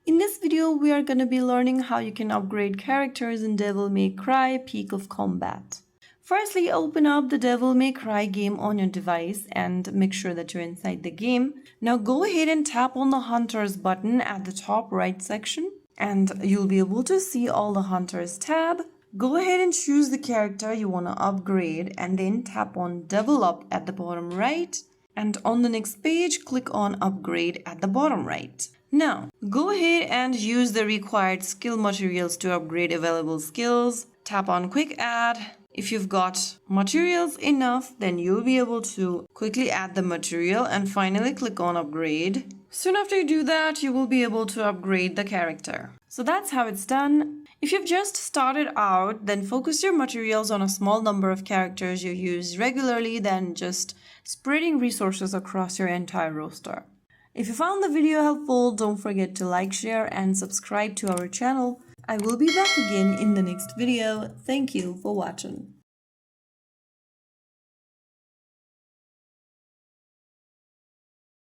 In this video, we are going to be learning how you can upgrade characters in Devil May Cry Peak of Combat. Firstly, open up the Devil May Cry game on your device and make sure that you're inside the game. Now go ahead and tap on the Hunters button at the top right section and you'll be able to see all the Hunters tab. Go ahead and choose the character you want to upgrade and then tap on Level Up at the bottom right. And on the next page, click on Upgrade at the bottom right. Now, go ahead and use the required skill materials to upgrade available skills. Tap on Quick Add. If you've got materials enough, then you'll be able to quickly add the material and finally click on Upgrade. Soon after you do that, you will be able to upgrade the character. So that's how it's done. If you've just started out, then focus your materials on a small number of characters you use regularly than just spreading resources across your entire roster. If you found the video helpful, don't forget to like, share, and subscribe to our channel. I will be back again in the next video. Thank you for watching.